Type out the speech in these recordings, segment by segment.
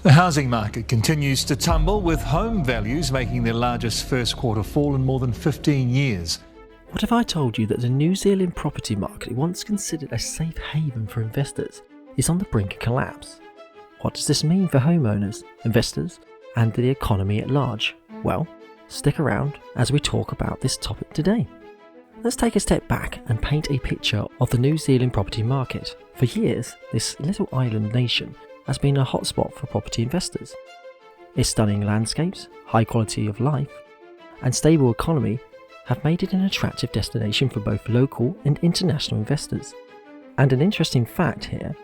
The housing market continues to tumble, with home values making their largest first quarter fall in more than 15 years. What if I told you that the New Zealand property market, once considered a safe haven for investors, is on the brink of collapse? What does this mean for homeowners, investors, and the economy at large? Well, stick around as we talk about this topic today. Let's take a step back and paint a picture of the New Zealand property market. For years, this little island nation has been a hotspot for property investors. Its stunning landscapes, high quality of life, and stable economy have made it an attractive destination for both local and international investors. And an interesting fact here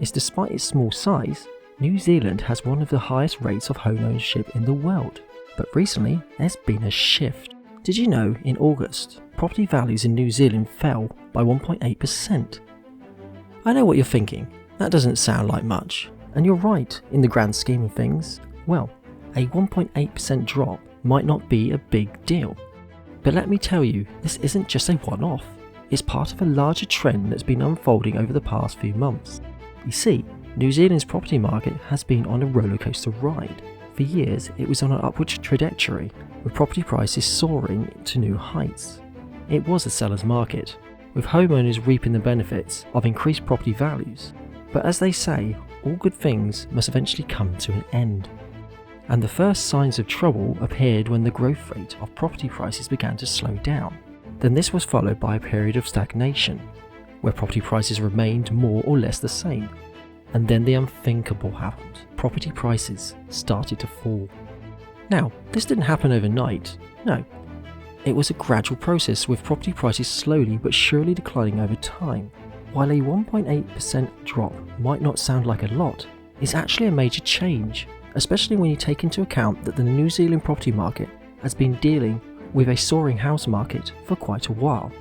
is, despite its small size, New Zealand has one of the highest rates of home ownership in the world. But recently, there's been a shift. Did you know in August, property values in New Zealand fell by 1.8%? I know what you're thinking, that doesn't sound like much. And you're right, in the grand scheme of things, well, a 1.8% drop might not be a big deal. But let me tell you, this isn't just a one-off. It's part of a larger trend that's been unfolding over the past few months. You see, New Zealand's property market has been on a rollercoaster ride. For years, it was on an upward trajectory, with property prices soaring to new heights. It was a seller's market, with homeowners reaping the benefits of increased property values. But as they say, all good things must eventually come to an end. And the first signs of trouble appeared when the growth rate of property prices began to slow down. Then this was followed by a period of stagnation, where property prices remained more or less the same. And then the unthinkable happened. Property prices started to fall. Now, this didn't happen overnight. No. It was a gradual process, with property prices slowly but surely declining over time. While a 1.8% drop might not sound like a lot, it's actually a major change, especially when you take into account that the New Zealand property market has been dealing with a soaring house market for quite a while.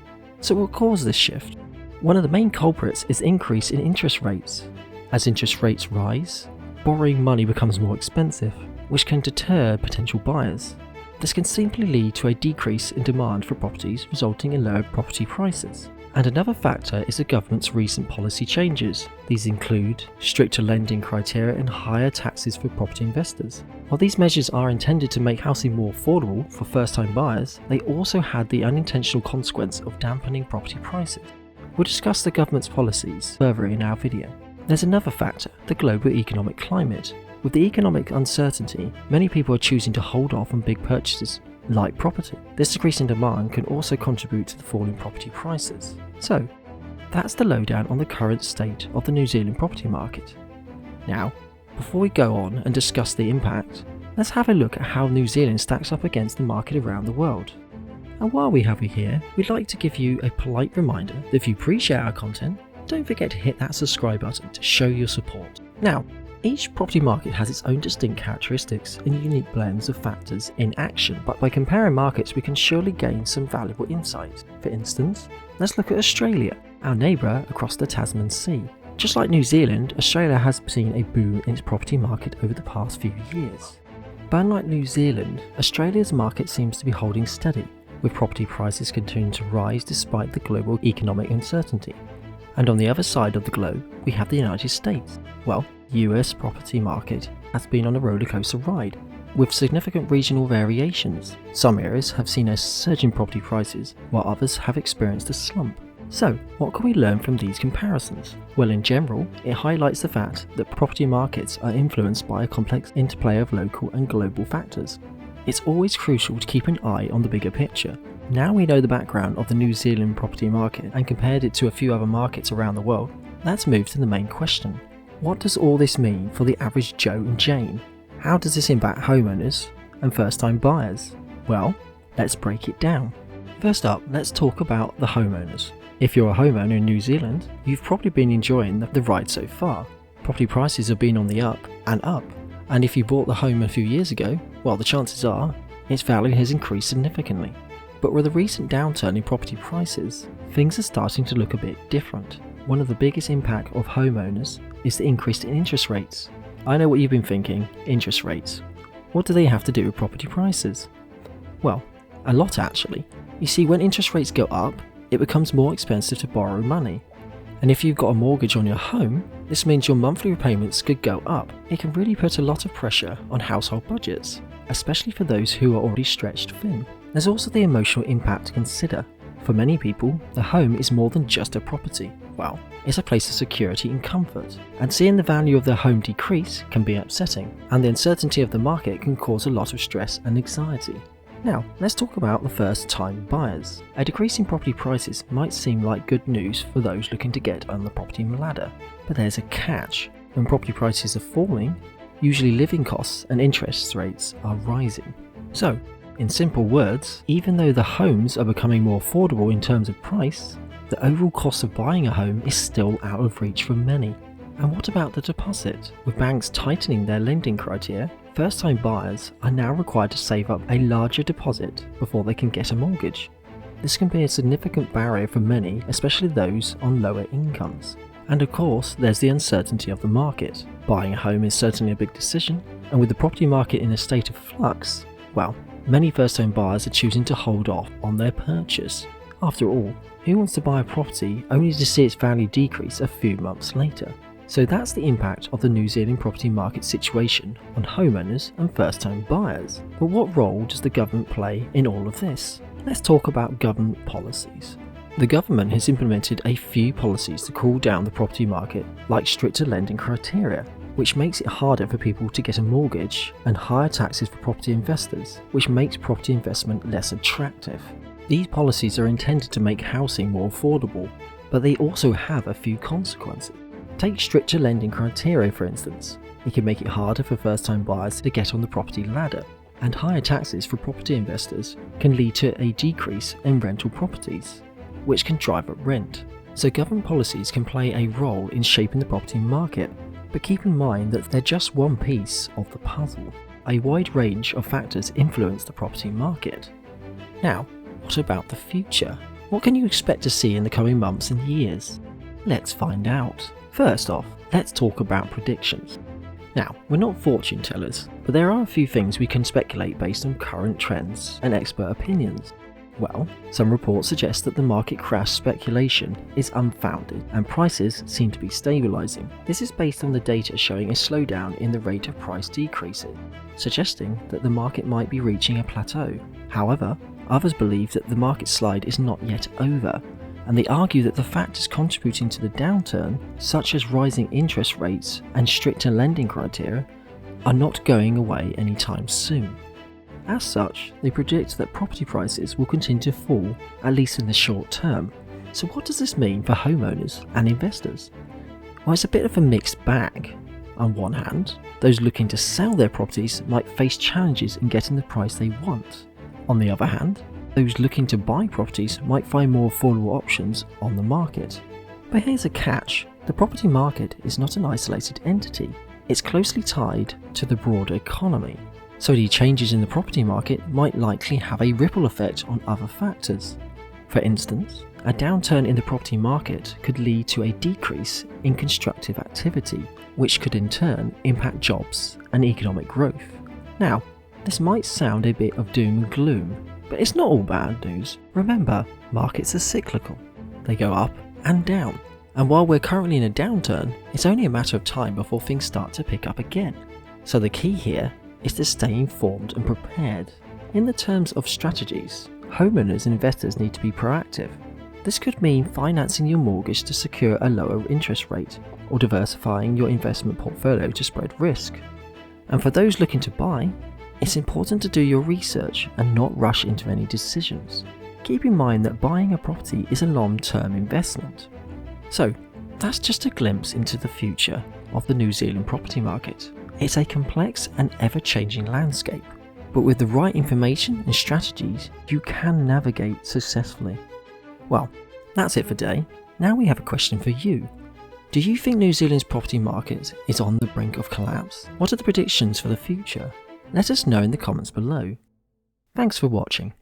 So what caused this shift? One of the main culprits is the increase in interest rates. As interest rates rise, borrowing money becomes more expensive, which can deter potential buyers. This can simply lead to a decrease in demand for properties, resulting in lower property prices. And another factor is the government's recent policy changes. These include stricter lending criteria and higher taxes for property investors. While these measures are intended to make housing more affordable for first-time buyers, they also had the unintentional consequence of dampening property prices. We'll discuss the government's policies further in our video. There's another factor, the global economic climate. With the economic uncertainty, many people are choosing to hold off on big purchases, like property. This decrease in demand can also contribute to the fall in property prices. So, that's the lowdown on the current state of the New Zealand property market. Now, before we go on and discuss the impact, let's have a look at how New Zealand stacks up against the market around the world. And while we have you here, we'd like to give you a polite reminder that if you appreciate our content, don't forget to hit that subscribe button to show your support. Now, each property market has its own distinct characteristics and unique blends of factors in action, but by comparing markets we can surely gain some valuable insights. For instance, let's look at Australia, our neighbour across the Tasman Sea. Just like New Zealand, Australia has seen a boom in its property market over the past few years. But unlike New Zealand, Australia's market seems to be holding steady, with property prices continuing to rise despite the global economic uncertainty. And on the other side of the globe, we have the United States. Well, US property market has been on a rollercoaster ride, with significant regional variations. Some areas have seen a surge in property prices, while others have experienced a slump. So, what can we learn from these comparisons? Well, in general, it highlights the fact that property markets are influenced by a complex interplay of local and global factors. It's always crucial to keep an eye on the bigger picture. Now we know the background of the New Zealand property market and compared it to a few other markets around the world, let's move to the main question. What does all this mean for the average Joe and Jane? How does this impact homeowners and first-time buyers? Well, let's break it down. First up, let's talk about the homeowners. If you're a homeowner in New Zealand, you've probably been enjoying the ride so far. Property prices have been on the up, and if you bought the home a few years ago, well, the chances are its value has increased significantly. But with the recent downturn in property prices, things are starting to look a bit different. One of the biggest impacts of homeowners is the increase in interest rates. I know what you've been thinking, interest rates. What do they have to do with property prices? Well, a lot actually. You see, when interest rates go up, it becomes more expensive to borrow money. And if you've got a mortgage on your home, this means your monthly repayments could go up. It can really put a lot of pressure on household budgets, especially for those who are already stretched thin. There's also the emotional impact to consider. For many people, the home is more than just a property. Well, it's a place of security and comfort. And seeing the value of their home decrease can be upsetting, and the uncertainty of the market can cause a lot of stress and anxiety. Now, let's talk about the first-time buyers. A decrease in property prices might seem like good news for those looking to get on the property ladder, but there's a catch. When property prices are falling, usually living costs and interest rates are rising. So, in simple words, even though the homes are becoming more affordable in terms of price, the overall cost of buying a home is still out of reach for many. And what about the deposit? With banks tightening their lending criteria, first-time buyers are now required to save up a larger deposit before they can get a mortgage. This can be a significant barrier for many, especially those on lower incomes. And of course, there's the uncertainty of the market. Buying a home is certainly a big decision, and with the property market in a state of flux, well, many first-time buyers are choosing to hold off on their purchase. After all, who wants to buy a property only to see its value decrease a few months later? So that's the impact of the New Zealand property market situation on homeowners and first-time buyers. But what role does the government play in all of this? Let's talk about government policies. The government has implemented a few policies to cool down the property market, like stricter lending criteria, which makes it harder for people to get a mortgage, and higher taxes for property investors, which makes property investment less attractive. These policies are intended to make housing more affordable, but they also have a few consequences. Take stricter lending criteria for instance. It can make it harder for first-time buyers to get on the property ladder, and higher taxes for property investors can lead to a decrease in rental properties, which can drive up rent. So government policies can play a role in shaping the property market, but keep in mind that they're just one piece of the puzzle. A wide range of factors influence the property market. Now, what about the future? What can you expect to see in the coming months and years? Let's find out. First off, let's talk about predictions. Now, we're not fortune tellers, but there are a few things we can speculate based on current trends and expert opinions. Well, some reports suggest that the market crash speculation is unfounded and prices seem to be stabilising. This is based on the data showing a slowdown in the rate of price decreases, suggesting that the market might be reaching a plateau. However, others believe that the market slide is not yet over, and they argue that the factors contributing to the downturn, such as rising interest rates and stricter lending criteria, are not going away anytime soon. As such, they predict that property prices will continue to fall, at least in the short term. So what does this mean for homeowners and investors? Well, it's a bit of a mixed bag. On one hand, those looking to sell their properties might face challenges in getting the price they want. On the other hand, those looking to buy properties might find more affordable options on the market. But here's a catch. The property market is not an isolated entity. It's closely tied to the broader economy. So any changes in the property market might likely have a ripple effect on other factors. For instance, a downturn in the property market could lead to a decrease in constructive activity, which could in turn impact jobs and economic growth. Now, this might sound a bit of doom and gloom, but it's not all bad news. Remember, markets are cyclical. They go up and down. And while we're currently in a downturn, it's only a matter of time before things start to pick up again. So the key here is to stay informed and prepared. In the terms of strategies, homeowners and investors need to be proactive. This could mean financing your mortgage to secure a lower interest rate, or diversifying your investment portfolio to spread risk. And for those looking to buy, it's important to do your research and not rush into any decisions. Keep in mind that buying a property is a long-term investment. So, that's just a glimpse into the future of the New Zealand property market. It's a complex and ever-changing landscape, but with the right information and strategies, you can navigate successfully. Well, that's it for today. Now we have a question for you. Do you think New Zealand's property market is on the brink of collapse? What are the predictions for the future? Let us know in the comments below. Thanks for watching.